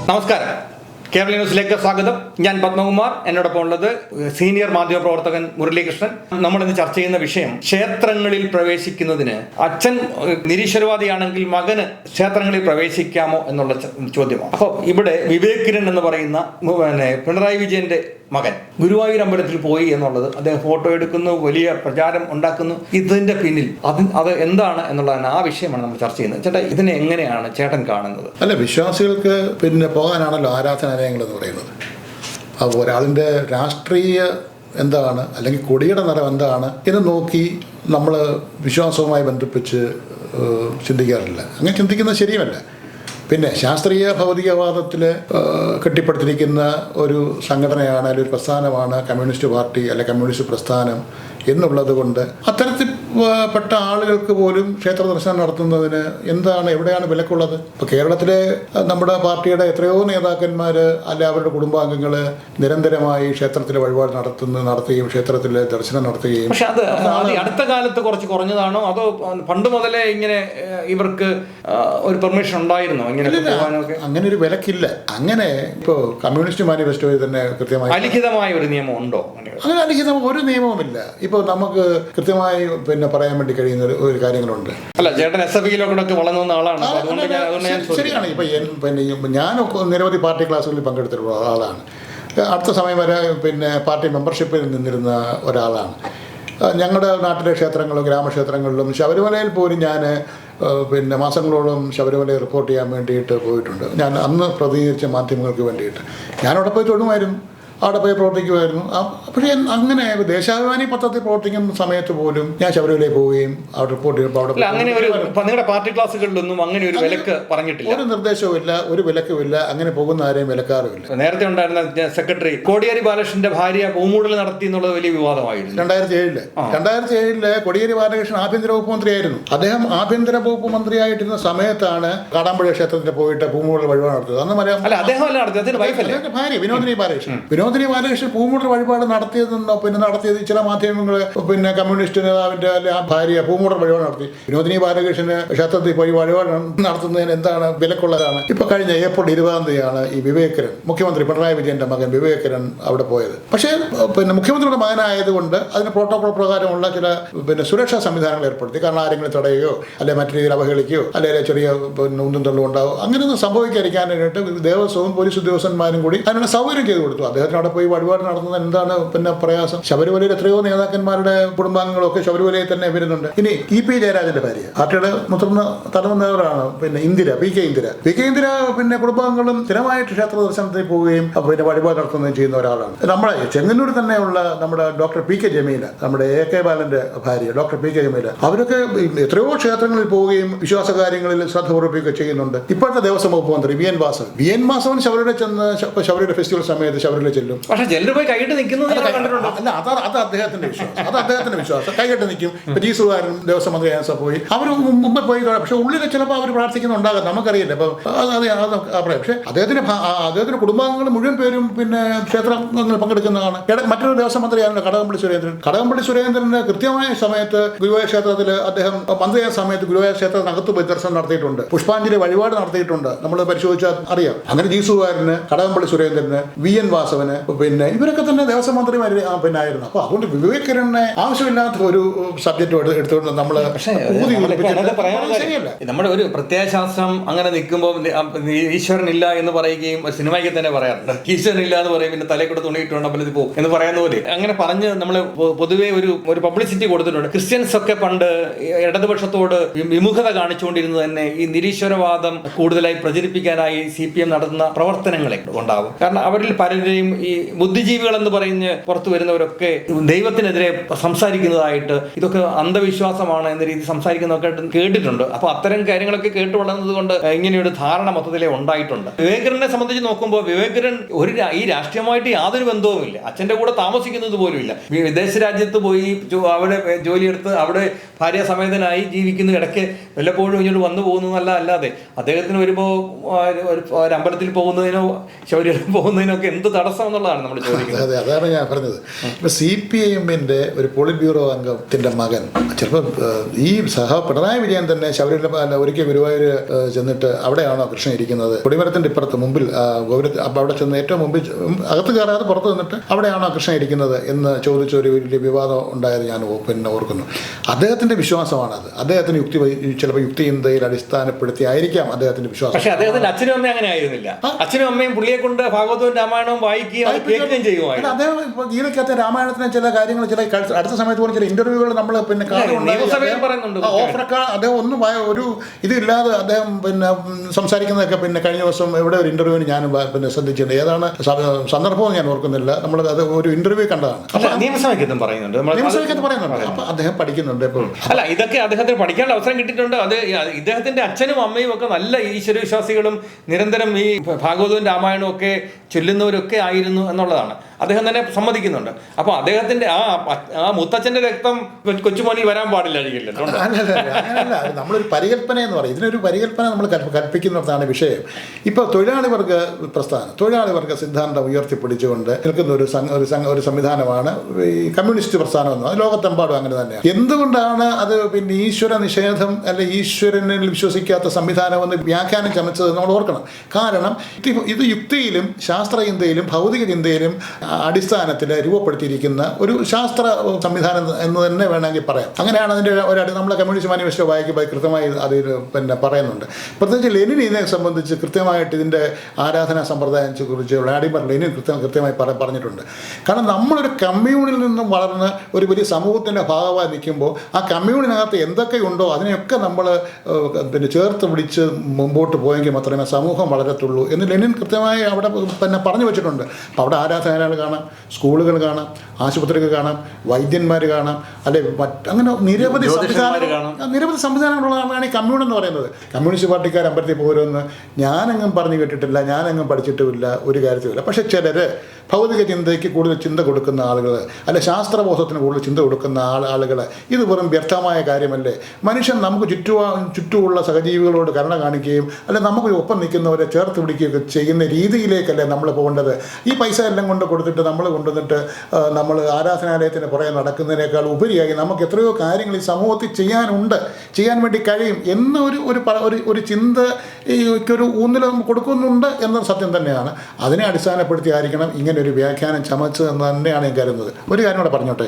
നമസ്കാരം, കേരള ന്യൂസിലേക്ക് സ്വാഗതം. ഞാൻ പത്മകുമാർ. എന്നോടൊപ്പം ഉള്ളത് സീനിയർ മാധ്യമപ്രവർത്തകൻ മുരളീകൃഷ്ണൻ. നമ്മളിന്ന് ചർച്ച ചെയ്യുന്ന വിഷയം ക്ഷേത്രങ്ങളിൽ പ്രവേശിക്കുന്നതിന് അച്ഛൻ നിരീശ്വരവാദിയാണെങ്കിൽ മകന് ക്ഷേത്രങ്ങളിൽ പ്രവേശിക്കാമോ എന്നുള്ള ചോദ്യമാണ്. അപ്പോൾ ഇവിടെ വിവേക് കിരൺ എന്ന് പറയുന്ന പിണറായി വിജയന്റെ മകൻ ഗുരുവായൂർ അമ്പലത്തിൽ പോയി എന്നുള്ളത്, അദ്ദേഹം ഫോട്ടോ എടുക്കുന്നു, വലിയ പ്രചാരം ഉണ്ടാക്കുന്നു. ഇതിന്റെ പിന്നിൽ അത് എന്താണ് എന്നുള്ളതാണ്, ആ വിഷയമാണ് നമ്മൾ ചർച്ച ചെയ്യുന്നത്. ചേട്ടാ, ഇതിനെ എങ്ങനെയാണ് ചേട്ടൻ കാണുന്നത്? അല്ല, വിശ്വാസികൾക്ക് പോകാനാണല്ലോ ആരാധനാലയങ്ങൾ എന്ന് പറയുന്നത്. അപ്പോൾ ഒരാളിൻ്റെ രാഷ്ട്രീയ എന്താണ്, അല്ലെങ്കിൽ കൊടിയുടെ നിറം എന്താണ് എന്ന് നോക്കി നമ്മൾ വിശ്വാസവുമായി ബന്ധിപ്പിച്ച് ചിന്തിക്കാറില്ല. അങ്ങനെ ചിന്തിക്കുന്നത് ശരിയുമല്ല. പിന്നെ ശാസ്ത്രീയ ഭൗതികവാദത്തിൽ കെട്ടിപ്പടുത്തിരിക്കുന്ന ഒരു സംഘടനയാണ്, അല്ലെങ്കിൽ ഒരു പ്രസ്ഥാനമാണ് കമ്മ്യൂണിസ്റ്റ് പാർട്ടി അല്ലെ കമ്മ്യൂണിസ്റ്റ് പ്രസ്ഥാനം എന്നുള്ളത് കൊണ്ട് അത്തരത്തിൽ പെട്ട ആളുകൾക്ക് പോലും ക്ഷേത്ര ദർശനം നടത്തുന്നതിന് എവിടെയാണ് വിലക്കുള്ളത്? ഇപ്പോൾ കേരളത്തിലെ നമ്മുടെ പാർട്ടിയുടെ എത്രയോ നേതാക്കന്മാർ അല്ലെ അവരുടെ കുടുംബാംഗങ്ങൾ നിരന്തരമായി ക്ഷേത്രത്തിലെ വഴിപാട് നടത്തുകയും ക്ഷേത്രത്തിലെ ദർശനം നടത്തുകയും. പക്ഷെ അത് അടുത്ത കാലത്ത് കുറച്ച് കുറഞ്ഞതാണോ, അതോ പണ്ട് മുതലേ ഇങ്ങനെ ഇവർക്ക് ഒരു പെർമിഷൻ ഉണ്ടായിരുന്നോ ഇങ്ങനെ പോകാനൊക്കെ? അങ്ങനെ ഒരു വിലക്കില്ല. അങ്ങനെ ഇപ്പോൾ കമ്മ്യൂണിസ്റ്റ് മാനിഫെസ്റ്റോയിൽ തന്നെ കൃത്യമായി അലിഖിതമായ ഒരു നിയമം ഉണ്ടോ? അങ്ങനെ അലിഖിതം ഒരു നിയമവുമില്ല. ഇപ്പോൾ നമുക്ക് കൃത്യമായി പറയാൻ വേണ്ടി കഴിയുന്ന ഒരു കാര്യങ്ങളുണ്ട്. അല്ല, ചേട്ടൻ SFIയിലൊക്കെ വളർന്നു വന്ന ആളാണ്. ശരിയാണ്. ഇപ്പം ഞാൻ നിരവധി പാർട്ടി ക്ലാസ്സുകളിൽ പങ്കെടുത്തിട്ടുള്ള ആളാണ്. അടുത്ത സമയം വരെ പാർട്ടി മെമ്പർഷിപ്പിൽ നിന്നിരുന്ന ഒരാളാണ്. ഞങ്ങളുടെ നാട്ടിലെ ക്ഷേത്രങ്ങളിലും ഗ്രാമക്ഷേത്രങ്ങളിലും ശബരിമലയിൽ പോലും ഞാൻ മാസങ്ങളോളം ശബരിമലയെ റിപ്പോർട്ട് ചെയ്യാൻ വേണ്ടിയിട്ട് പോയിട്ടുണ്ട്. ഞാൻ അന്ന് പ്രതിനിധീകരിച്ച മാധ്യമങ്ങൾക്ക് വേണ്ടിയിട്ട് ഞാനവിടെ പോയി തൊഴുമായിരുന്നു, അവിടെ പോയി പ്രവർത്തിക്കുമായിരുന്നു. പക്ഷേ അങ്ങനെ ദേശാഭിമാനി പത്രത്തിൽ പ്രവർത്തിക്കുന്ന സമയത്ത് പോലും ഞാൻ ശബരിമലയിൽ പോവുകയും അവിടെ റിപ്പോർട്ട് ചെയ്യുമ്പോൾ നിങ്ങളുടെ പാർട്ടി ക്ലാസ്സുകളിലൊന്നും അങ്ങനെ ഒരു വിലക്ക് പറഞ്ഞിട്ടില്ല, ഒരു നിർദ്ദേശവുമില്ല, ഒരു വിലക്കുമില്ല. അങ്ങനെ പോകുന്ന ആരെയും വിലക്കാറുമില്ല. നേരത്തെ ഉണ്ടായിരുന്ന സെക്രട്ടറി കോടിയേരി ബാലകൃഷ്ണന്റെ ഭാര്യ പൂമൂടൽ നടത്തി എന്നുള്ളത് വലിയ വിവാദമായിരുന്നു. 2007 കോടിയേരി ബാലകൃഷ്ണൻ ആഭ്യന്തര വകുപ്പ് മന്ത്രിയായിരുന്നു. അദ്ദേഹം ആഭ്യന്തര വകുപ്പ് മന്ത്രിയായിട്ടിരുന്ന സമയത്താണ് കാടാമ്പുഴ ക്ഷേത്രത്തിൽ പോയിട്ട് പൂമൂടൽ വഴിപാട് നടത്തിയത്. അന്ന് ഭാര്യ വിനോദിനി ബാലകൃഷ്ണൻ പൂമൂടൽ വഴിപാട് നടത്തിയത് ചില മാധ്യമങ്ങൾ കമ്മ്യൂണിസ്റ്റ് നേതാവിന്റെ അല്ലെ ആ ഭാര്യ പൂമൂടൽ വഴിപാട് നടത്തി. വിനോദിനി ബാലകൃഷ്ണന് ക്ഷേത്രത്തിൽ പോയി വഴിപാട് നടത്തുന്നതിന് എന്താണ് വിലക്കുള്ളതാണ്? ഇപ്പൊ കഴിഞ്ഞ ഏപ്രിൽ 20 ഈ വിവേക് കിരൺ, മുഖ്യമന്ത്രി പിണറായി വിജയന്റെ മകൻ വിവേക് കിരൺ അവിടെ പോയത്. പക്ഷേ മുഖ്യമന്ത്രിയുടെ മകനായതുകൊണ്ട് അതിന് പ്രോട്ടോകോൾ പ്രകാരമുള്ള ചില സുരക്ഷാ സംവിധാനങ്ങൾ ഏർപ്പെടുത്തി. കാരണം ആരെങ്കിലും തടയുകയോ അല്ലെ മറ്റു രീതിയിൽ അവഹേളിക്കുകയോ അല്ലെങ്കിൽ ചെറിയ ഉന്തും തള്ളും ഉണ്ടാവും, അങ്ങനെയൊന്നും സംഭവിക്കാതിരിക്കാനായിട്ട് ദേവസ്വവും പോലീസ് ഉദ്യോഗസ്ഥന്മാരും കൂടി അതിനുള്ള സൗകര്യം ചെയ്തു കൊടുത്തു. അദ്ദേഹത്തിന് അവിടെ പോയി വഴിപാട് നടത്തുന്നത് എന്താണ് പ്രയാസം? ശബരിമലയിൽ എത്രയോ നേതാക്കന്മാരുടെ കുടുംബാംഗങ്ങളൊക്കെ ശബരിമലയിൽ തന്നെ വരുന്നുണ്ട്. ഇനി EP ജയരാജന്റെ ഭാര്യ, പാർട്ടിയുടെ മുതിർന്ന തലമുന്നവരാണ് പി കെ ഇന്ദിര കുടുംബാംഗങ്ങളും സ്ഥിരമായിട്ട് ക്ഷേത്ര ദർശനത്തിൽ പോവുകയും വഴിപാട് നടത്തുകയും ചെയ്യുന്ന ഒരാളാണ്. നമ്മുടെ ചെങ്ങന്നൂർ തന്നെയുള്ള നമ്മുടെ ഡോക്ടർ PK ജമീല, നമ്മുടെ AK ബാലന്റെ ഭാര്യ ഡോക്ടർ PK ജമീല, അവരൊക്കെ എത്രയോ ക്ഷേത്രങ്ങളിൽ പോവുകയും വിശ്വാസ കാര്യങ്ങളിൽ ശ്രദ്ധ പുറപ്പെടുകയൊക്കെ ചെയ്യുന്നുണ്ട്. ഇപ്പോഴത്തെ ദേവസ്വം വകുപ്പ് മന്ത്രി VN വാസവൻ ശബരിമല ചെന്ന് ശബരിമല ഫെസ്റ്റിവൽ സമയത്ത് ശബരിമല ചെല്ലും. പക്ഷേ ചിലർ പോയി കൈയിട്ട് നിൽക്കുന്നത് അല്ല, അത് അദ്ദേഹത്തിന്റെ വിശ്വാസം. കൈകെട്ട് നിൽക്കും. ജീസുകാരൻ ദേവസ്വം മന്ത്രി പോയി, അവർ മുമ്പ് പോയി. പക്ഷെ ഉള്ളിൽ ചിലപ്പോൾ അവർ പ്രാർത്ഥിക്കുന്നുണ്ടാകാം, നമുക്കറിയില്ല. അപ്പം പക്ഷേ അദ്ദേഹത്തിന്റെ കുടുംബാംഗങ്ങൾ മുഴുവൻ പേരും ക്ഷേത്രങ്ങളിൽ പങ്കെടുക്കുന്നതാണ്. മറ്റൊരു ദേവസ്വം മന്ത്രിയാണ് കടകംപള്ളി സുരേന്ദ്രന് കൃത്യമായ സമയത്ത് ഗുരുവായൂർ ക്ഷേത്രത്തിൽ അദ്ദേഹം മന്ത്രിയായ സമയത്ത് ഗുരുവായൂർ ക്ഷേത്രത്തിനകത്ത് പോയി ദർശനം നടത്തിയിട്ടുണ്ട്, പുഷ്പാഞ്ജലി വഴിപാട് നടത്തിയിട്ടുണ്ട്. നമ്മൾ പരിശോധിച്ചാൽ അറിയാം. അങ്ങനെ ജീസുകാരന്, കടകംപള്ളി സുരേന്ദ്രന്, VN വാസവന്, ഇവരൊക്കെ തന്നെ ദേവസ്വം മന്ത്രിമാര് ആയിരുന്നു. അപ്പൊ അതുകൊണ്ട് വിവേക് കിരണിനെ ആവശ്യമില്ലാത്ത ഒരു സബ്ജക്റ്റ് എടുത്തുകൊണ്ട് നമ്മള് ശരിയല്ല. നമ്മുടെ ഒരു പ്രത്യയശാസ്ത്രം അങ്ങനെ നിൽക്കുമ്പോൾ ഈശ്വരൻ ഇല്ല എന്ന് പറയുകയും സിനിമയ്ക്ക് തന്നെ പറയാറുണ്ട്. ഈശ്വരൻ ഇല്ല എന്ന് പറയും, പിന്നെ തലയിൽ കൂടെ തുണിയിട്ടുണ്ടോ പലത് പോകും എന്ന് പറയുന്ന പോലെ അങ്ങനെ പറഞ്ഞ് നമ്മൾ പൊതുവെ ഒരു പബ്ലിസിറ്റി കൊടുത്തിട്ടുണ്ട്. ക്രിസ്ത്യൻസ് ഒക്കെ പണ്ട് ഇടതുപക്ഷത്തോട് വിമുഖത കാണിച്ചുകൊണ്ടിരുന്നത് തന്നെ ഈ നിരീശ്വരവാദം കൂടുതലായി പ്രചരിപ്പിക്കാനായി CPM നടത്തുന്ന പ്രവർത്തനങ്ങളെ ഉണ്ടാകും. കാരണം അവരിൽ പലരെയും ഈ ബുദ്ധിജീവികൾ എന്ന് പറഞ്ഞ് പുറത്തു വരുന്നവരൊക്കെ ദൈവത്തിനെതിരെ സംസാരിക്കുന്നതായിട്ട്, ഇതൊക്കെ അന്ധവിശ്വാസമാണ് എന്ന രീതി സംസാരിക്കുന്നതൊക്കെ കേട്ടിട്ടുണ്ട്. അപ്പൊ അത്തരം കാര്യങ്ങളൊക്കെ കേട്ട് വളർന്നത് കൊണ്ട് ഇങ്ങനെയൊരു ധാരണ മൊത്തത്തിലെ ഉണ്ടായിട്ടുണ്ട്. വിവേകരനെ സംബന്ധിച്ച് നോക്കുമ്പോൾ വിവേകരൻ ഈ രാഷ്ട്രീയമായിട്ട് യാതൊരു ബന്ധവുമില്ല. അച്ഛന്റെ കൂടെ താമസിക്കുന്നത് പോലും ഇല്ല. വിദേശ രാജ്യത്ത് പോയി അവിടെ ജോലിയെടുത്ത് അവിടെ ഭാര്യാസമേതനായി ജീവിക്കുന്ന, ഇടയ്ക്ക് വല്ലപ്പോഴും ഇങ്ങോട്ട് വന്നു പോകുന്നതല്ല. അല്ലാതെ അദ്ദേഹത്തിന് വരുമ്പോൾ ഒരു അമ്പലത്തിൽ പോകുന്നതിനോ ശബരിമല പോകുന്നതിനോ ഒക്കെ എന്ത് തടസ്സം എന്നുള്ളതാണ് നമ്മൾ ചോദിക്കുന്നത്. അതെ, അതാണ് ഞാൻ പറഞ്ഞത്. ഇപ്പൊ CPIM-ന്റെ ഒരു പോളിറ്റ് ബ്യൂറോ അംഗത്തിന്റെ മകൻ ചിലപ്പോൾ ഈ പിണറായി വിജയൻ തന്നെ ശബരിമല ഒരിക്കൽ ഗുരുവായൂർ ചെന്നിട്ട് അവിടെയാണോ കൃഷ്ണൻ ഇരിക്കുന്നത്, കൊടിമരത്തിന്റെ ഇപ്പുറത്ത് മുമ്പിൽ അപ്പോൾ അവിടെ ചെന്ന് ഏറ്റവും മുമ്പിൽ അകത്ത് കയറാതെ പുറത്ത് നിന്നിട്ട് അവിടെയാണോ കൃഷ്ണൻ ഇരിക്കുന്നത് എന്ന് ചോദിച്ച ഒരു വലിയ വിവാദം ഉണ്ടായത് ഞാൻ ഓർക്കുന്നു. അദ്ദേഹത്തിന്റെ വിശ്വാസമാണത്. അദ്ദേഹത്തിന് ചിലപ്പോൾ യുക്തിചിന്തയിൽ അടിസ്ഥാനപ്പെടുത്തി ആയിരിക്കാം അദ്ദേഹത്തിന്റെ വിശ്വാസം. പക്ഷേ അദ്ദേഹത്തിന്റെ അച്ഛനും അമ്മയും അങ്ങനെ ആയിരുന്നില്ല. അച്ഛനും അമ്മയും പുള്ളിയെ കൊണ്ട് ഭാഗവതവും രാമായണവും വായിക്കുകയും ചെയ്യുമായിരുന്നു. അദ്ദേഹം ഗീതയ്ക്കകത്ത് രാമായണത്തിലെ ചില കാര്യങ്ങൾ അടുത്ത സമയത്ത് പോലും ചില ഇന്റർവ്യൂകൾ നമ്മൾ നിയമസഭയിൽ പറയുന്നുണ്ട്. അദ്ദേഹം ഒന്നും ഒരു ഇതില്ലാതെ അദ്ദേഹം സംസാരിക്കുന്നതൊക്കെ കഴിഞ്ഞ ദിവസം ഇവിടെ ഒരു ഇന്റർവ്യൂവിന് ഞാൻ ശ്രദ്ധിച്ചിട്ടുണ്ട്. ഏതാണ് സന്ദർഭവും ഞാൻ ഓർക്കുന്നില്ല. നമ്മൾ അത് ഒരു ഇന്റർവ്യൂ കണ്ടതാണ്. നിയമസഭയ്ക്കകത്തും പറയുന്നുണ്ട്. അപ്പൊ അദ്ദേഹം പഠിക്കുന്നുണ്ട് ഇപ്പോൾ. അല്ല, ഇതൊക്കെ അദ്ദേഹത്തിന് പഠിക്കാനുള്ള അവസരം കിട്ടിയിട്ടുണ്ട്. അത് ഇദ്ദേഹത്തിന്റെ അച്ഛനും അമ്മയും ഒക്കെ നല്ല ഈശ്വരവിശ്വാസികളും നിരന്തരം ഈ ഭാഗവതവും രാമായണവും ഒക്കെ ചൊല്ലുന്നവരൊക്കെ ആയിരുന്നു എന്നുള്ളതാണ് അദ്ദേഹം തന്നെ സമ്മതിക്കുന്നുണ്ട്. അപ്പൊ അദ്ദേഹത്തിന്റെ ആ മുത്തച്ഛന്റെ രക്തം കൊച്ചുമോനിൽ വരാൻ പാടില്ലായിരിക്കില്ല. അങ്ങനെയല്ല, നമ്മളൊരു പരികല്പന എന്ന് പറയും. ഇതിനൊരു പരികല്പന നമ്മൾ കൽപ്പിക്കുന്നിടത്താണ് വിഷയം. ഇപ്പോൾ തൊഴിലാളി വർഗ പ്രസ്ഥാനം, തൊഴിലാളി വർഗ സിദ്ധാന്തം ഉയർത്തിപ്പിടിച്ചുകൊണ്ട് നിൽക്കുന്ന ഒരു സംവിധാനമാണ് ഈ കമ്മ്യൂണിസ്റ്റ് പ്രസ്ഥാനം എന്ന്. അത് ലോകത്തെമ്പാടും അങ്ങനെ തന്നെയാണ്. എന്തുകൊണ്ടാണ് അത് ഈശ്വര നിഷേധം അല്ലെ ഈശ്വരനിൽ വിശ്വസിക്കാത്ത സംവിധാനം എന്ന് വ്യാഖ്യാനം ചമച്ചത് നമ്മൾ ഓർക്കണം. കാരണം ഇത് യുക്തിയിലും ശാസ്ത്ര ചിന്തയിലും ഭൗതിക ചിന്തയിലും അടിസ്ഥാനത്തിൽ രൂപപ്പെടുത്തിയിരിക്കുന്ന ഒരു ശാസ്ത്ര സംവിധാനം എന്ന് തന്നെ വേണമെങ്കിൽ പറയാം. അങ്ങനെയാണ് അതിൻ്റെ നമ്മളെ കമ്മ്യൂണിസ്റ്റ് മാനിഫെസ്റ്റോ വായിക്കുമ്പോൾ കൃത്യമായി അതിൽ പറയുന്നുണ്ട്. പ്രത്യേകിച്ച് ലെനിൻ ഇതിനെ സംബന്ധിച്ച് കൃത്യമായിട്ട് ഇതിൻ്റെ ആരാധനാ സമ്പ്രദായത്തെ കുറിച്ച് വ്ളാഡിമർ ലെനിൻ കൃത്യമായി പറഞ്ഞിട്ടുണ്ട്. കാരണം നമ്മളൊരു കമ്മ്യൂണിൽ നിന്നും വളർന്ന് ഒരു വലിയ സമൂഹത്തിൻ്റെ ഭാഗമായി നിൽക്കുമ്പോൾ ആ കമ്മ്യൂണിനകത്ത് എന്തൊക്കെയുണ്ടോ അതിനെയൊക്കെ നമ്മൾ ചേർത്ത് പിടിച്ച് മുമ്പോട്ട് പോയെങ്കിൽ മാത്രമേ സമൂഹം വളരത്തുള്ളൂ എന്ന് ലെനിൻ കൃത്യമായി അവിടെ പറഞ്ഞു വെച്ചിട്ടുണ്ട്. അപ്പോൾ അവിടെ ആരാധനാലയങ്ങൾ കാണാം, സ്കൂളുകൾ കാണാം, ആശുപത്രികൾ കാണാം, വൈദ്യന്മാർ കാണാം, അല്ലെ അങ്ങനെ നിരവധി സംവിധാനങ്ങളുള്ളതാണ് ഈ കമ്മ്യൂൺ എന്ന് പറയുന്നത്. കമ്മ്യൂണിസ്റ്റ് പാർട്ടിക്കാർ അമ്പലത്തിൽ പോരുമെന്ന് ഞാനെങ്ങും പറഞ്ഞു കേട്ടിട്ടില്ല, ഞാനെങ്ങും പഠിച്ചിട്ടുമില്ല, ഒരു കാര്യത്തിലുമില്ല. പക്ഷെ ചിലർ ഭൗതിക ചിന്തയ്ക്ക് കൂടുതൽ ചിന്ത കൊടുക്കുന്ന ആളുകൾ, അല്ലെ ശാസ്ത്രബോധത്തിന് കൂടുതൽ ചിന്ത കൊടുക്കുന്ന ആളുകൾ, ഇത് വെറും വ്യർത്ഥമായ കാര്യമല്ലേ? മനുഷ്യൻ നമുക്ക് ചുറ്റുമുള്ള സഹജീവികളോട് കരുണ കാണിക്കുകയും അല്ലെ നമുക്ക് ഒപ്പം നിൽക്കുന്നവരെ ചേർത്ത് പിടിക്കുകയൊക്കെ ചെയ്യുന്ന രീതിയിലേക്കല്ലേ നമ്മൾ പോകേണ്ടത്? ഈ പൈസ എല്ലാം കൊടുത്തിട്ട് നമ്മൾ കൊണ്ടുവന്നിട്ട് നമ്മൾ ആരാധനാലയത്തിന് പുറകെ നടക്കുന്നതിനേക്കാൾ ഉപരിയായി നമുക്ക് എത്രയോ കാര്യങ്ങൾ ഈ സമൂഹത്തിൽ ചെയ്യാൻ വേണ്ടി കഴിയും എന്ന ഒരു ചിന്തയ്ക്കൊരു ഊന്നൽ കൊടുക്കുന്നുണ്ട് എന്നത് സത്യം തന്നെയാണ്. അതിനെ അടിസ്ഥാനപ്പെടുത്തിയായിരിക്കണം ഇങ്ങനെ ഒരു വ്യാഖ്യാനം ചമച്ചത് എന്ന് തന്നെയാണ് ഞാൻ കരുതുന്നത്. ഒരു കാര്യം കൂടെ പറഞ്ഞോട്ടെ.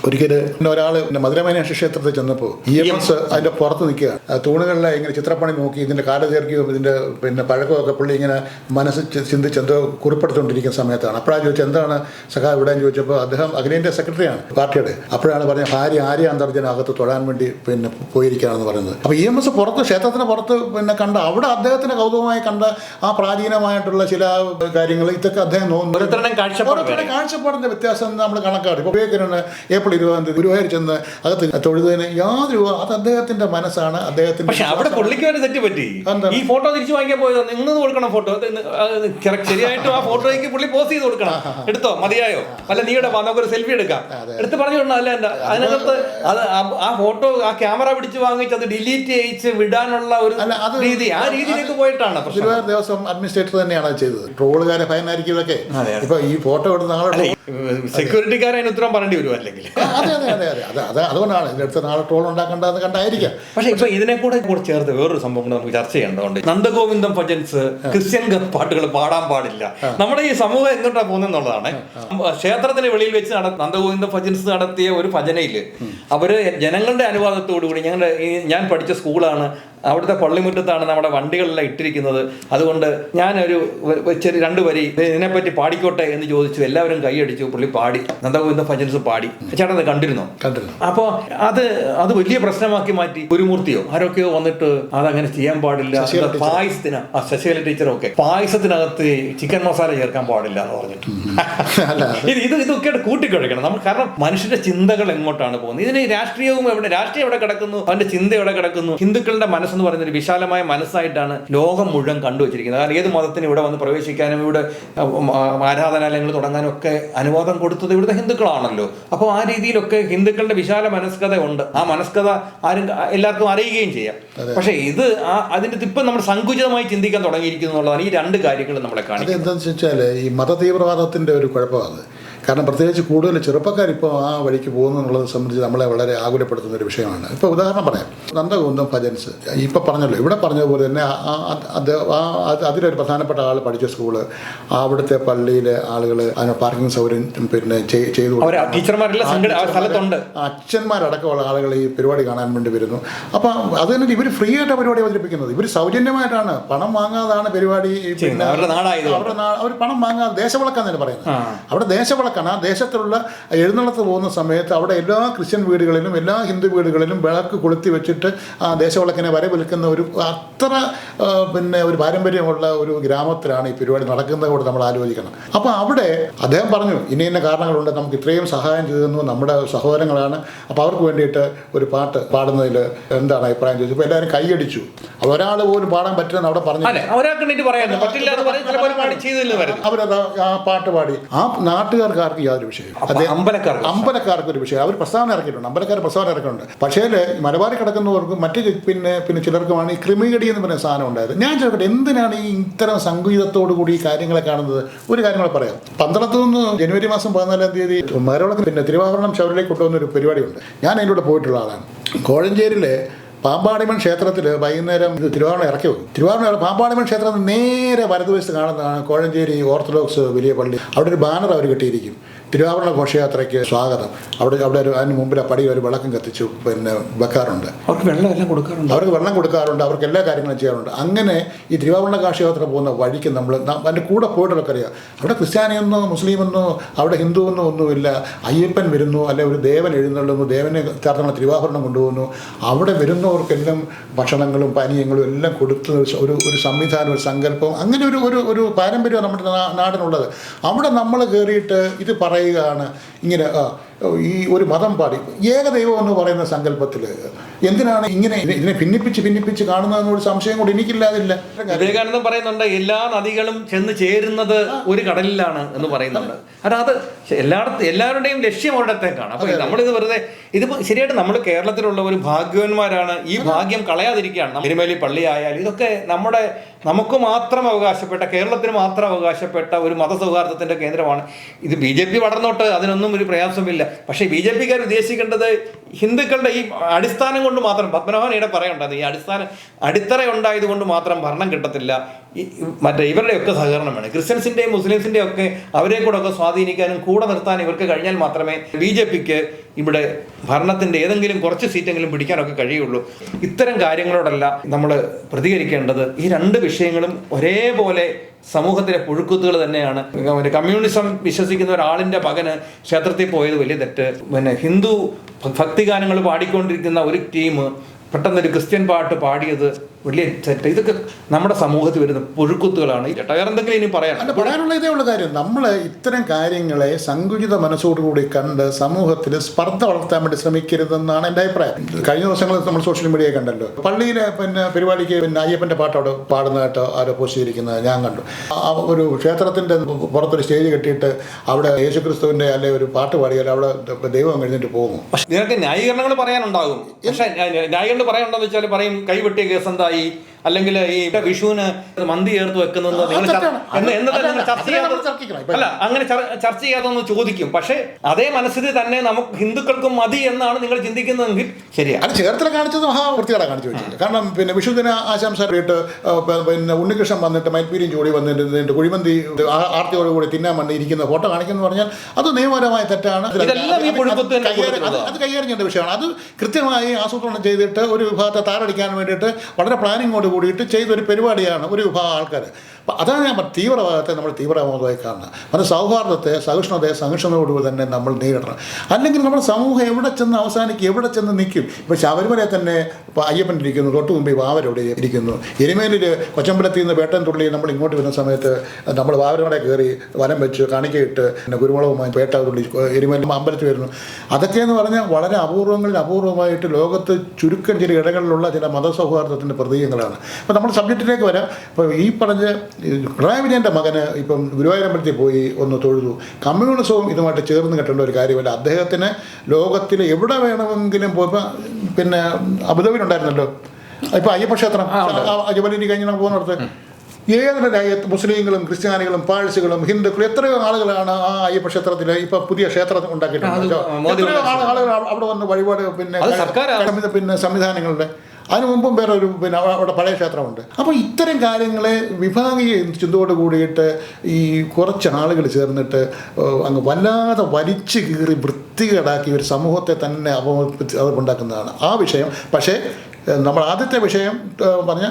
ഒരിക്കൽ ഒരാൾ മധുരമീനാക്ഷി ക്ഷേത്രത്തിൽ ചെന്നപ്പോൾ EMS അതിൻ്റെ പുറത്ത് നിൽക്കുകയാണ്. തൂണുകളിലെ ഇങ്ങനെ ചിത്രപ്പണി നോക്കി ഇതിൻ്റെ കാലദൈർഘ്യവും ഇതിൻ്റെ പഴക്കമൊക്കെ പുള്ളി ഇങ്ങനെ മനസ്സ് ചിന്തിച്ച് എന്തോ കുറിപ്പെടുത്തുകൊണ്ടിരിക്കുന്ന സമയത്താണ്. അപ്പോഴാണ് ചോദിച്ചത് എന്താണ് സഖാ ഇവിടെയെന്ന് ചോദിച്ചപ്പോൾ അദ്ദേഹം അഖിലേന്ത്യാ സെക്രട്ടറിയാണ് പാർട്ടിയുടെ. അപ്പോഴാണ് പറഞ്ഞത് ഭാര്യ ആര്യ അന്തർജന അകത്ത് തൊഴാൻ വേണ്ടി പോയിരിക്കുകയാണെന്ന് പറയുന്നത്. അപ്പോൾ EMS പുറത്ത് ക്ഷേത്രത്തിന് പുറത്ത് കണ്ട അവിടെ അദ്ദേഹത്തിന് കൗതുകമായി കണ്ട ആ പ്രാചീനമായിട്ടുള്ള ചില കാര്യങ്ങൾ ഇതൊക്കെ അദ്ദേഹം കാഴ്ചപ്പാടിന്റെ വ്യത്യാസം നമ്മൾ കണക്കാണ്. ഇപ്പോൾ ഉപയോഗിക്കുന്ന ഏപ്രിൽ 20 ഗുരുവായൂർ ചെന്ന് അകത്ത് തൊഴുതതിന് യാതൊരു അത് അദ്ദേഹത്തിന്റെ മനസ്സാണ്. അദ്ദേഹത്തിന്റെ പക്ഷേ അവിടെ പുള്ളിക്ക് ഒരു തെറ്റ് പറ്റി. ഈ ഫോട്ടോ തിരിച്ചു വാങ്ങിക്കാൻ പോയത് നിങ്ങൾ കൊടുക്കണം. ഫോട്ടോ ശരിയായിട്ടും ആ ഫോട്ടോയ്ക്ക് പുള്ളി പോസ്റ്റ് ചെയ്ത് കൊടുക്കണം. എടുത്തോ മതിയായോ, അല്ല നീയുടെ നമുക്കൊരു സെൽഫി എടുക്കാം എടുത്ത് പറഞ്ഞു വിടണം. അല്ല അതിനകത്ത് ആ ഫോട്ടോ ആ ക്യാമറ പിടിച്ച് വാങ്ങിച്ച് അത് ഡിലീറ്റ് ചെയ്യിച്ച് വിടാനുള്ള ഒരു രീതി, ആ രീതിയിലേക്ക് പോയിട്ടാണ് ഗുരുവായൂർ ദേവസ്വം അഡ്മിനിസ്ട്രേറ്റർ തന്നെയാണ് അത് ചെയ്തത്. ട്രോളുകാരെ ഫൈനായിരിക്കും ഇതൊക്കെ. ഇപ്പൊ ഈ ഫോട്ടോ എടുത്ത് നാളെ സെക്യൂരിറ്റിക്കാരെ അതിന് ഉത്തരം പറയേണ്ടി വരും അല്ലെങ്കിൽ. അതെ അതുകൊണ്ടാണ് ഇതിനടുത്ത് നാളെ ട്രോൾ ഉണ്ടാക്കേണ്ടതെന്ന് കണ്ടായിരിക്കാം. പക്ഷേ ഇപ്പൊ ഇതിനെ കൂടെ ചേർത്ത് വേറൊരു സംഭവം നമുക്ക് ചർച്ച ചെയ്യേണ്ടതുണ്ട്. നന്ദഗോവിന്ദം ഭജൻസ്, ക്രിസ്ത്യൻ പാട്ടുകൾ പാടാൻ പാടില്ല. നമ്മുടെ ഈ സമൂഹം എങ്ങോട്ടാ പോകുന്നതെന്നുള്ളതാണ്. ക്ഷേത്രത്തിന് വെളിയിൽ വെച്ച് നന്ദഗോവിന്ദ ഭജൻസ് നടത്തിയ ഒരു ഭജനയിൽ അവര് ജനങ്ങളുടെ അനുവാദത്തോടുകൂടി ഞാൻ പഠിച്ച സ്കൂളാണ്, അവിടുത്തെ പള്ളിമുറ്റത്താണ് നമ്മുടെ വണ്ടികളെല്ലാം ഇട്ടിരിക്കുന്നത്, അതുകൊണ്ട് ഞാനൊരു ചെറിയ 2 വരി ഇതിനെപ്പറ്റി പാടിക്കോട്ടെ എന്ന് ചോദിച്ചു. എല്ലാവരും കൈയടിച്ചു. പുള്ളി പാടി, നന്ദഗോവിന്ദ ഭജൻസ് പാടി. ചേട്ടൻ അത് കണ്ടിരുന്നു? അപ്പോൾ അത് വലിയ പ്രശ്നമാക്കി മാറ്റി. ഗുരുമൂർത്തിയോ ആരൊക്കെയോ വന്നിട്ട് അതങ്ങനെ ചെയ്യാൻ പാടില്ല, പായസത്തിന് ശശികല ടീച്ചറൊക്കെ പായസത്തിനകത്ത് ചിക്കൻ മസാല ചേർക്കാൻ പാടില്ല എന്ന് പറഞ്ഞിട്ട് ഇതൊക്കെ കൂട്ടിക്കുഴയ്ക്കണം നമ്മൾ. കാരണം മനുഷ്യന്റെ ചിന്തകൾ എങ്ങോട്ടാണ് പോകുന്നത്? ഇതിന് രാഷ്ട്രീയം എവിടെ കിടക്കുന്നു, അവന്റെ ചിന്ത എവിടെ കിടക്കുന്നു? ഹിന്ദുക്കളുടെ മനസ്സ് എന്ന് പറയുന്ന ഒരു വിശാലമായ മനസ്സായിട്ടാണ് ലോകം മുഴുവൻ കണ്ടുവച്ചിരിക്കുന്നത്. കാരണം ഏത് മതത്തിന് ഇവിടെ വന്ന് പ്രവേശിക്കാനും ഇവിടെ ആരാധനാലയങ്ങൾ തുടങ്ങാനും ഒക്കെ അനുവാദം കൊടുത്തത് ഇവിടുത്തെ ഹിന്ദുക്കളാണല്ലോ. അപ്പോൾ ആ രീതിയിലൊക്കെ ഹിന്ദുക്കളുടെ വിശാല മനസ്കത ഉണ്ട്. ആ മനസ്കത എല്ലാവർക്കും അറിയുകയും ചെയ്യാം. പക്ഷേ ഇത് അതിൻ്റെ ഇപ്പം നമ്മൾ സങ്കുചിതമായി ചിന്തിക്കാൻ തുടങ്ങിയിരിക്കുന്നു എന്നുള്ളതാണ് ഈ രണ്ട് കാര്യങ്ങൾ നമ്മളെ കാണിക്കുന്നത്. എന്താണെന്ന് വെച്ചാൽ ഈ മതതീവ്രവാദത്തിൻ്റെ ഒരു കുഴപ്പമാണ്. കാരണം പ്രത്യേകിച്ച് കൂടുതൽ ചെറുപ്പക്കാർ ഇപ്പോൾ ആ വഴിക്ക് പോകുന്നു എന്നുള്ളത് സംബന്ധിച്ച് നമ്മളെ വളരെ ആകുലപ്പെടുത്തുന്ന ഒരു വിഷയമാണ്. ഇപ്പോൾ ഉദാഹരണം പറയാം, നന്ദകുന്ദം ഭജൻസ് ഇപ്പോൾ പറഞ്ഞല്ലോ, ഇവിടെ പറഞ്ഞതുപോലെ തന്നെ അതിലൊരു പ്രധാനപ്പെട്ട ആൾ പഠിച്ച സ്കൂള്, അവിടുത്തെ പള്ളിയിലെ ആളുകൾ അതിന് പാർക്കിംഗ് സൗകര്യം പിന്നെ ചെയ്തു അച്ഛന്മാരടക്കമുള്ള ആളുകൾ ഈ പരിപാടി കാണാൻ വേണ്ടി വരുന്നു. അപ്പം അത് തന്നെ ഇവർ ഫ്രീ ആയിട്ടാണ് പരിപാടി അവതരിപ്പിക്കുന്നത്. ഇവർ സൗജന്യമായിട്ടാണ്, പണം വാങ്ങാതാണ് പരിപാടി. പിന്നെ അവർ പണം വാങ്ങാതെ ദേശവിളക്കാന്ന് പറയുന്നത്. അവിടെ ദേശവിളക്ക് ആ ദേശത്തിലുള്ള എഴുന്നള്ളത്ത് പോകുന്ന സമയത്ത് അവിടെ എല്ലാ ക്രിസ്ത്യൻ വീടുകളിലും എല്ലാ ഹിന്ദു വീടുകളിലും വിളക്ക് കൊളുത്തി വെച്ചിട്ട് ആ ദേശവിളക്കിനെ വരവിൽക്കുന്ന ഒരു അത്ര പിന്നെ ഒരു പാരമ്പര്യമുള്ള ഒരു ഗ്രാമത്തിലാണ് ഈ പരിപാടി നടക്കുന്നത് കൂടെ നമ്മൾ ആലോചിക്കണം. അപ്പോൾ അവിടെ അദ്ദേഹം പറഞ്ഞു ഇന്ന കാരണങ്ങളുണ്ട്, നമുക്ക് ഇത്രയും സഹായം ചെയ്തു, നമ്മുടെ സഹോദരങ്ങളാണ്, അപ്പോൾ അവർക്ക് വേണ്ടിയിട്ട് ഒരു പാട്ട് പാടുന്നതിൽ എന്താണ് അഭിപ്രായം ചോദിച്ചു. ഇപ്പോൾ എല്ലാവരും കൈയടിച്ചു. ഒരാൾ പോലും പാടാൻ പറ്റുമെന്ന് അവിടെ പറഞ്ഞു. അവരത് ആ പാട്ട് പാടി. ആ നാട്ടുകാർക്ക് യാതൊരു വിഷയം, അമ്പലക്കാർക്ക് ഒരു വിഷയം. അവർ പ്രസ്താവന ഇറക്കിയിട്ടുണ്ട്, അമ്പലക്കാർ പ്രസ്താവന ഇറക്കിയിട്ടുണ്ട്. പക്ഷേ മലബാറിൽ കിടക്കുന്നവർക്കും മറ്റ് പിന്നെ ചിലർക്കുമാണ് ഈ ക്രിമികടി എന്ന് പറയുന്ന സാധനം ഉണ്ടായത്. ഞാൻ ചോദിക്കട്ടെ, എന്തിനാണ് ഈ ഇത്തരം സങ്കുചിതത്തോടു കൂടി ഈ കാര്യങ്ങളെ കാണുന്നത്? ഒരു കാര്യങ്ങൾ പറയാം. പന്തളത്തുനിന്ന് ജനുവരി മാസം 14-ാം തീയതി മരവിളക്ക് പിന്നെ തിരുവാഭരണം ശബരിമലയിൽ കൊണ്ടുവന്ന ഒരു പരിപാടിയുണ്ട്. ഞാൻ അതിലൂടെ പോയിട്ടുള്ള ആളാണ്. കോഴഞ്ചേരിയിലെ പാമ്പാടിമൺ ക്ഷേത്രത്തിൽ വൈകുന്നേരം തിരുവാഭരണം ഇറക്കി വെക്കും. പാമ്പാടിമൺ ക്ഷേത്രത്തിൽ നേരെ വലതുവശത്ത് കാണുന്നതാണ് കോഴഞ്ചേരി ഓർത്തഡോക്സ് വലിയ പള്ളി. അവിടെ ഒരു ബാനർ അവർ കെട്ടിയിരിക്കും, തിരുവാഭരണ ഘോഷയാത്രയ്ക്ക് സ്വാഗതം. അവിടെ അതിന് മുമ്പിൽ ആ പടി ഒരു വിളക്കം കത്തിച്ചു പിന്നെ വെക്കാറുണ്ട്. അവർക്ക് വെള്ളം കൊടുക്കാറുണ്ട്, അവർക്ക് എല്ലാ കാര്യങ്ങളും ചെയ്യാറുണ്ട്. അങ്ങനെ ഈ തിരുവാഭരണ ഘോഷയാത്ര പോകുന്ന വഴിക്ക് നമ്മൾ അതിൻ്റെ കൂടെ പോയിട്ടുള്ളവർക്ക് അറിയാം, അവിടെ ക്രിസ്ത്യാനിയെന്നോ മുസ്ലിമെന്നോ അവിടെ ഹിന്ദുവെന്നോ ഒന്നുമില്ല. അയ്യപ്പൻ വരുന്നു, അല്ലെ ഒരു ദേവൻ എഴുന്നള്ളുന്നു, ദേവനെ ചേർന്നുള്ള തിരുവാഭരണം കൊണ്ടുപോകുന്നു. അവിടെ വരുന്നവർക്കെല്ലാം ഭക്ഷണങ്ങളും പാനീയങ്ങളും എല്ലാം കൊടുത്ത് ഒരു സംവിധാനം, ഒരു സങ്കല്പം, അങ്ങനെ ഒരു പാരമ്പര്യമാണ് നമ്മുടെ നാടിനുള്ളത്. അവിടെ നമ്മൾ കയറിയിട്ട് ഇത് പറയുകയാണ് ഇങ്ങനെ ഈ ഒരു മതം പാടി ഏകദൈവം എന്ന് പറയുന്ന സങ്കല്പത്തിൽ എന്തിനാണ് ഇങ്ങനെ ഇതിനെ ഭിന്നിപ്പിച്ച് കാണുന്നതെന്നൊരു സംശയം കൂടി എനിക്കില്ലാതില്ല. വിവേകാനന്ദൻ പറയുന്നുണ്ട് എല്ലാ നദികളും ചെന്ന് ചേരുന്നത് ഒരു കടലിലാണ് എന്ന് പറയുന്നുണ്ട്. അത് എല്ലാവരുടെയും ലക്ഷ്യം ഒരിടത്തേക്കാണ്. അപ്പോൾ നമ്മളിത് വെറുതെ ഇതിപ്പോൾ ശരിയായിട്ട് നമ്മൾ കേരളത്തിലുള്ള ഒരു ഭാഗ്യവാന്മാരാണ്. ഈ ഭാഗ്യം കളയാതിരിക്കുകയാണ്. തിരുമേലി പള്ളി ആയാലും ഇതൊക്കെ നമുക്ക് മാത്രം അവകാശപ്പെട്ട, കേരളത്തിന് മാത്രം അവകാശപ്പെട്ട ഒരു മതസൗഹാർദ്ദത്തിൻ്റെ കേന്ദ്രമാണ്. ഇത് BJP വളർന്നോട്ട് അതിനൊന്നും ഒരു പ്രയാസമില്ല. പക്ഷേ BJPക്കാർ ഉദ്ദേശിക്കേണ്ടത് ഹിന്ദുക്കളുടെ ഈ അടിസ്ഥാനം കൊണ്ട് മാത്രം, പത്മനാഭൻ ഇവിടെ പറയണ്ടത് ഈ അടിത്തറ ഉണ്ടായത് കൊണ്ട് മാത്രം ഭരണം കിട്ടത്തില്ല. മറ്റേ ഇവരുടെയൊക്കെ സഹകരണം വേണം. ക്രിസ്ത്യൻസിൻ്റെയും മുസ്ലിംസിൻ്റെയും ഒക്കെ അവരെ കൂടെ ഒക്കെ സ്വാധീനിക്കാനും കൂടെ നിർത്താനും ഇവർക്ക് കഴിഞ്ഞാൽ മാത്രമേ BJPക്ക് ഇവിടെ ഭരണത്തിൻ്റെ ഏതെങ്കിലും കുറച്ച് സീറ്റെങ്കിലും പിടിക്കാനൊക്കെ കഴിയുള്ളൂ. ഇത്തരം കാര്യങ്ങളോടല്ല നമ്മൾ പ്രതികരിക്കേണ്ടത്. ഈ രണ്ട് വിഷയങ്ങളും ഒരേപോലെ സമൂഹത്തിലെ പുഴുക്കുത്തുകൾ തന്നെയാണ്. കമ്മ്യൂണിസം വിശ്വസിക്കുന്ന ഒരാളിൻ്റെ മകന് ക്ഷേത്രത്തിൽ പോയത് വലിയ തെറ്റ്. പിന്നെ ഹിന്ദു ഭക്തിഗാനങ്ങൾ പാടിക്കൊണ്ടിരിക്കുന്ന ഒരു ടീം പെട്ടെന്നൊരു ക്രിസ്ത്യൻ പാട്ട് പാടിയത് വലിയ തെറ്റ്. ഇതൊക്കെ നമ്മുടെ സമൂഹത്തിൽ വരുന്ന പുഴുക്കുത്തുകളാണ്. വേറെന്തെങ്കിലും ഇനി പറയാനുള്ള ഇതേ ഉള്ള കാര്യം, നമ്മൾ ഇത്തരം കാര്യങ്ങളെ സങ്കുചിത മനസ്സോടുകൂടി കണ്ട് സമൂഹത്തിൽ സ്പർദ്ധ വളർത്താൻ വേണ്ടി ശ്രമിക്കരുതെന്നാണ് എൻ്റെ അഭിപ്രായം. കഴിഞ്ഞ ദിവസങ്ങളിൽ നമ്മൾ സോഷ്യൽ മീഡിയയിൽ കണ്ടല്ലോ, പള്ളിയിലെ പിന്നെ പരിപാടിക്ക് പിന്നെ അയ്യപ്പൻ്റെ പാട്ട് അവിടെ പാടുന്നതായിട്ട് ആരോ പോസ്റ്റ് ചെയ്തിരിക്കുന്നത് ഞാൻ കണ്ടു. ഒരു ക്ഷേത്രത്തിൻ്റെ പുറത്തൊരു സ്റ്റേജ് കെട്ടിയിട്ട് അവിടെ യേശുക്രിസ്തുവിൻ്റെ അല്ലെ ഒരു പാട്ട് പാടിയാൽ അവിടെ ദൈവം കഴിഞ്ഞിട്ട് പോകും. പക്ഷേ ഇതിനൊക്കെ ന്യായീകരണങ്ങൾ പറയാനുണ്ടാകും. പക്ഷേ ന്യായീകരണം പറയാനുണ്ടെന്ന് വെച്ചാൽ പറയും കൈവെട്ടിയ കേസ് എന്തായി, അല്ലെങ്കിൽ ഈ വിഷുവിന് മന്തി ചേർത്ത് വെക്കുന്നത് അല്ല, അങ്ങനെ ചർച്ച ചെയ്യാതൊന്ന് ചോദിക്കും. പക്ഷേ അതേ മനസ്സിൽ തന്നെ നമുക്ക് ഹിന്ദുക്കൾക്കും മതി എന്നാണ് നിങ്ങൾ ചിന്തിക്കുന്നതെങ്കിൽ ശരിയാണ്. അത് ചേർത്തല കാണിച്ചത് മഹാവൃത്തിയാണ് കാണിച്ചു വെച്ചത്. കാരണം പിന്നെ വിഷുദിന ആശംസ ഇട്ട് പിന്നെ ഉണ്ണികൃഷ്ണൻ വന്നിട്ട് മൈൽപ്പീരിയും ചൂടി വന്നിട്ട് കുഴിമന്തി ആർത്തിയോടുകൂടി തിന്നാൻ വേണ്ടി ഇരിക്കുന്ന ഫോട്ടോ കാണിക്കുന്നു പറഞ്ഞാൽ അത് നിയമപരമായ തെറ്റാണ്. അത് കൈകാര്യം ചെയ്യേണ്ട വിഷയമാണ്. അത് കൃത്യമായി ആസൂത്രണം ചെയ്തിട്ട് ഒരു വിഭാഗത്തെ താറടിക്കാൻ വേണ്ടിയിട്ട് വളരെ പ്ലാനിങ്ങോട് കൂടിയിട്ട് ചെയ്തൊരു പരിപാടിയാണ് ഒരു വിഭാഗം ആൾക്കാർ. അപ്പം അതാണ് ഞാൻ തീവ്രവാദത്തെ നമ്മൾ തീവ്രവാദമായി കാണുന്നത്. അത് സൗഹാർദ്ദത്തെ, സഹിഷ്ണുതയെ സഹിഷ്ണുതയോടുകൂടി തന്നെ നമ്മൾ നേരിടണം. അല്ലെങ്കിൽ നമ്മുടെ സമൂഹം എവിടെ ചെന്ന് അവസാനിക്കും, എവിടെ ചെന്ന് നിൽക്കും. ഇപ്പോൾ ശബരിമലയെ തന്നെ ഇപ്പോൾ അയ്യപ്പൻ ഇരിക്കുന്നു, തൊട്ട് മുമ്പ് വാവരവിടെ ഇരിക്കുന്നു. എരുമേലിൽ കൊച്ചമ്പലത്തിൽ നിന്ന് വേട്ടൻ തുള്ളി നമ്മൾ ഇങ്ങോട്ട് വരുന്ന സമയത്ത് നമ്മൾ വാവരവിടെ കയറി വലം വെച്ച് കാണിക്കയിട്ട് പിന്നെ കുരുമുളകുമായി പേട്ട തുള്ളി എരുമേലും അമ്പലത്തിൽ വരുന്നു. അതൊക്കെയെന്ന് പറഞ്ഞാൽ വളരെ അപൂർവമായിട്ട് ലോകത്ത് ചുരുക്കം ചില ഇടങ്ങളിലുള്ള ചില മതസൗഹാർദ്ദത്തിൻ്റെ പ്രതീകങ്ങളാണ്. അപ്പോൾ നമ്മൾ സബ്ജക്റ്റിലേക്ക് വരാം. ഇപ്പോൾ ഈ പറഞ്ഞ പിണറായി വിജയൻ്റെ മകന് ഇപ്പം ഗുരുവായൂരമ്പലത്തിൽ പോയി ഒന്ന് തൊഴുതു. കമ്മ്യൂണിസവും ഇതുമായിട്ട് ചേർന്ന് കെട്ടേണ്ട ഒരു കാര്യമല്ല. അദ്ദേഹത്തിന് ലോകത്തിൽ എവിടെ വേണമെങ്കിലും പോയപ്പോൾ പിന്നെ അബുദാബിയിലുണ്ടായിരുന്നല്ലോ ഇപ്പോൾ അയ്യപ്പ ക്ഷേത്രം ജബലി കഴിഞ്ഞ് നമുക്ക് പോകുന്നിടത്ത് ഏതൊരു രാജ്യത്ത് മുസ്ലിങ്ങളും ക്രിസ്ത്യാനികളും പാഴ്സികളും ഹിന്ദുക്കളും എത്രയോ ആളുകളാണ് ആ അയ്യപ്പ ക്ഷേത്രത്തിൽ ഇപ്പം പുതിയ ക്ഷേത്രം ഉണ്ടാക്കിയിട്ടുണ്ട്. എത്രയോ ആളുകൾ അവിടെ വന്ന് വഴിപാട് പിന്നെ സംവിധാനങ്ങളുടെ അതിനു മുമ്പും വേറെ ഒരു പിന്നെ അവിടെ പഴയ ക്ഷേത്രമുണ്ട്. അപ്പോൾ ഇത്തരം കാര്യങ്ങളെ വിഭാഗീയ ചിന്തയോട് കൂടിയിട്ട് ഈ കുറച്ച് ആളുകൾ ചേർന്നിട്ട് അങ്ങ് വല്ലാതെ വലിച്ചു കീറി വൃത്തികേടാക്കി ഒരു സമൂഹത്തെ തന്നെ ഉണ്ടാക്കുന്നതാണ് ആ വിഷയം. പക്ഷേ നമ്മൾ ആദ്യത്തെ വിഷയം പറഞ്ഞ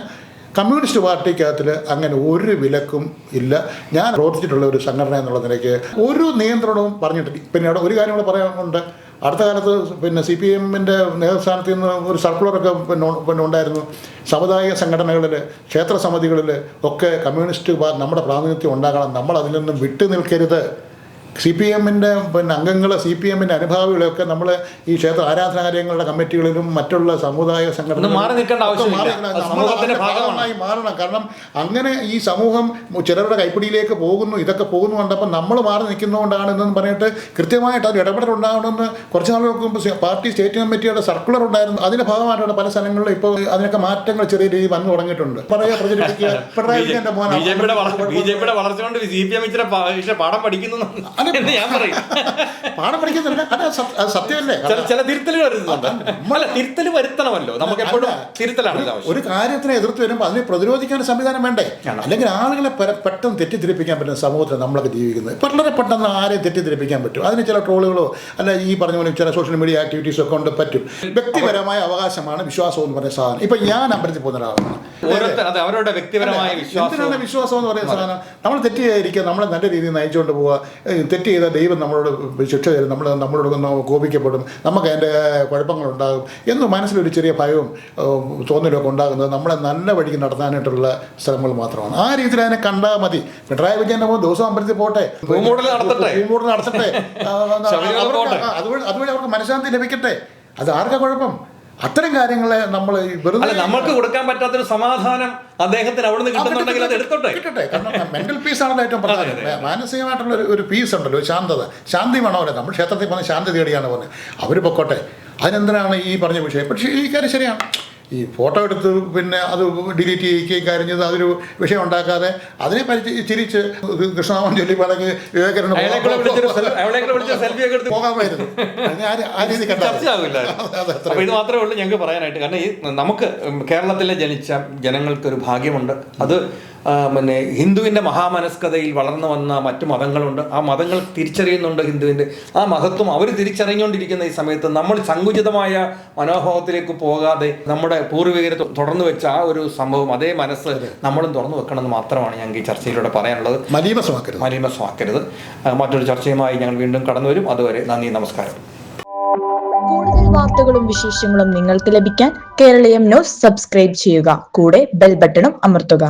കമ്മ്യൂണിസ്റ്റ് പാർട്ടിക്കകത്തിൽ അങ്ങനെ ഒരു വിലക്കും ഇല്ല. ഞാൻ പ്രവർത്തിച്ചിട്ടുള്ള ഒരു സംഘടന എന്നുള്ള നിലയ്ക്ക് ഒരു നിയന്ത്രണവും പറഞ്ഞിട്ടില്ല. പിന്നെ അവിടെ ഒരു കാര്യം കൂടെ പറയാനുണ്ട്. അടുത്ത കാലത്ത് പിന്നെ CPMൻ്റെ നേതൃസ്ഥാനത്ത് നിന്ന് ഒരു സർക്കുലറൊക്കെ പിന്നെ ഉണ്ടായിരുന്നു. സാമുദായിക സംഘടനകളിൽ, ക്ഷേത്ര സമിതികളിൽ ഒക്കെ കമ്മ്യൂണിസ്റ്റ് നമ്മുടെ പ്രാതിനിധ്യം ഉണ്ടാകണം, നമ്മൾ അതിൽ നിന്നും വിട്ടു നിൽക്കരുത്. CPMൻ്റെ പിന്നെ അംഗങ്ങൾ, CPMൻ്റെ അനുഭാവികളൊക്കെ നമ്മൾ ഈ ക്ഷേത്ര ആരാധനാലയങ്ങളുടെ കമ്മിറ്റികളിലും മറ്റുള്ള സമുദായ സംഘടനകളായി മാറണം. കാരണം അങ്ങനെ ഈ സമൂഹം ചിലരുടെ കൈപ്പിടിയിലേക്ക് പോകുന്നു, ഇതൊക്കെ പോകുന്നു കണ്ടപ്പോൾ നമ്മൾ മാറി നിൽക്കുന്നതുകൊണ്ടാണ് എന്നു പറഞ്ഞിട്ട് കൃത്യമായിട്ട് അത് ഇടപെടലുണ്ടാകണമെന്ന് കുറച്ച് നാളുകൾക്ക് മുമ്പ് പാർട്ടി സ്റ്റേറ്റ് കമ്മിറ്റിയുടെ സർക്കുലർ ഉണ്ടായിരുന്നു. അതിൻ്റെ ഭാഗമായിട്ടാണ് പല സ്ഥലങ്ങളിലും ഇപ്പോൾ അതിനൊക്കെ മാറ്റങ്ങൾ ചെറിയ രീതിയിൽ വന്നു തുടങ്ങിയിട്ടുണ്ട്. പ്രചരിപ്പിക്കുക പിണറായി വിജയൻ്റെ മോനാണ് പാഠം പഠിക്കുന്നു ഞാൻ പറയും. പാഠം പഠിക്കുന്നില്ല, അത് സത്യമല്ലേ. ചില തിരുത്തലുകൾ തിരുത്തൽ വരുത്തണമല്ലോ, നമുക്ക് എപ്പോഴും തിരുത്തലാണ്. ഒരു കാര്യത്തിനെ എതിർത്ത് വരുമ്പോൾ അതിനെ പ്രതിരോധിക്കാൻ സംവിധാനം വേണ്ടേ? അല്ലെങ്കിൽ ആളുകളെ പെട്ടെന്ന് തെറ്റിദ്ധരിപ്പിക്കാൻ പറ്റുന്ന സമൂഹത്തിൽ നമ്മളൊക്കെ ജീവിക്കുന്നത്. വളരെ പെട്ടെന്ന് ആരെയും തെറ്റിദ്ധരിപ്പിക്കാൻ പറ്റും. അതിന് ചില ട്രോളുകളോ അല്ല ഈ പറഞ്ഞ പോലെ ചില സോഷ്യൽ മീഡിയ ആക്ടിവിറ്റീസ് ഒക്കെ കൊണ്ട് പറ്റും. വ്യക്തിപരമായ അവകാശമാണ് വിശ്വാസം എന്ന് പറയുന്ന സാധനം. ഇപ്പം ഞാൻ അമ്പലത്തിൽ പോകുന്ന ഒരാളാണ്. അവരുടെ വ്യക്തിപരമായ വിശ്വാസം എന്ന് പറയുന്ന സാധനം നമ്മൾ തെറ്റ് ചെയ്യാതിരിക്കുക, നമ്മളെ നല്ല രീതിയിൽ നയിച്ചുകൊണ്ട് പോവുക. തെറ്റ് ചെയ്ത ദൈവം നമ്മളോട് ശിക്ഷ തരും, നമ്മളോട് കോപിക്കപ്പെടും, നമുക്ക് അതിൻ്റെ കുഴപ്പങ്ങളുണ്ടാകും എന്ന് മനസ്സിലൊരു ചെറിയ ഭയവും തോന്നലൊക്കെ ഉണ്ടാകുന്നത് നമ്മളെ നല്ല വഴിക്ക് നടത്താനായിട്ടുള്ള സ്ഥലങ്ങൾ മാത്രമാണ്. ആ രീതിയിൽ അതിനെ കണ്ടാൽ മതി. പിണറായി വിജയൻ്റെ ദിവസം അമ്പലത്തിൽ പോട്ടെ, പൂമൂടൽ നടത്തട്ടെ, അതുവഴി അവർക്ക് മനഃശാന്തി ലഭിക്കട്ടെ. അത് ആർക്കാ കുഴപ്പം? അത്തരം കാര്യങ്ങളെ നമ്മൾ വെറുതെ നമുക്ക് കൊടുക്കാൻ പറ്റാത്തൊരു സമാധാനം അദ്ദേഹത്തിന് അവിടെ നിന്ന് കിട്ടുന്നുണ്ടെങ്കിൽ അത് എടുത്തോട്ടെ. കാരണം മെന്റൽ പീസ് ആണല്ലോ ഏറ്റവും പ്രധാനം. മാനസികമായിട്ടുള്ള ഒരു പീസ് ഉണ്ടല്ലോ, ശാന്തത, ശാന്തി വേണമല്ലോ. നമ്മൾ ക്ഷേത്രത്തിൽ പോകുന്ന ശാന്തി തേടിയാണ് പോകുന്നത്. അവർ പൊക്കോട്ടെ, അതിനെന്തിനാണ് ഈ പറഞ്ഞ വിഷയം? പക്ഷേ ഈ കാര്യം ശരിയാണ്. ഈ ഫോട്ടോ എടുത്ത് പിന്നെ അത് ഡിലീറ്റ് ചെയ്യുകയും കാര്യഞ്ഞത് അതൊരു വിഷയം ഉണ്ടാക്കാതെ അതിനെ ചിരിച്ച് കൃഷ്ണനാമം ചൊല്ലി പടങ്ങ് വിവേകരന് പോകാമായിരുന്നു. ഇത് മാത്രമേ ഉള്ളൂ ഞങ്ങൾക്ക് പറയാനായിട്ട്. കാരണം ഈ നമുക്ക് കേരളത്തിൽ ജനിച്ച ജനങ്ങൾക്കൊരു ഭാഗ്യമുണ്ട്. അത് പിന്നെ ഹിന്ദുവിൻ്റെ മഹാമനസ്കതയിൽ വളർന്നു വന്ന മറ്റു മതങ്ങളുണ്ട്. ആ മതങ്ങൾ തിരിച്ചറിയുന്നുണ്ട് ഹിന്ദുവിൻ്റെ ആ മഹത്വം. അവർ തിരിച്ചറിഞ്ഞുകൊണ്ടിരിക്കുന്ന ഈ സമയത്ത് നമ്മൾ സങ്കുചിതമായ മനോഭാവത്തിലേക്ക് പോകാതെ നമ്മുടെ പൂർവികർ തുടർന്നു വെച്ച ആ ഒരു സംഭവം, അതേ മനസ്സ് നമ്മളും തുറന്നു വെക്കണമെന്ന് മാത്രമാണ് ഞങ്ങൾക്ക് ഈ ചർച്ചയിലൂടെ പറയാനുള്ളത്. മലീമസമാക്കരുത്. മറ്റൊരു ചർച്ചയുമായി ഞങ്ങൾ വീണ്ടും കടന്നു വരും. അതുവരെ നന്ദി, നമസ്കാരം. കൂടുതൽ വാർത്തകളും വിശേഷങ്ങളും നിങ്ങൾക്ക് ലഭിക്കാൻ കേരളീയം ന്യൂസ് സബ്സ്ക്രൈബ് ചെയ്യുക. കൂടെ ബെൽ ബട്ടണും അമർത്തുക.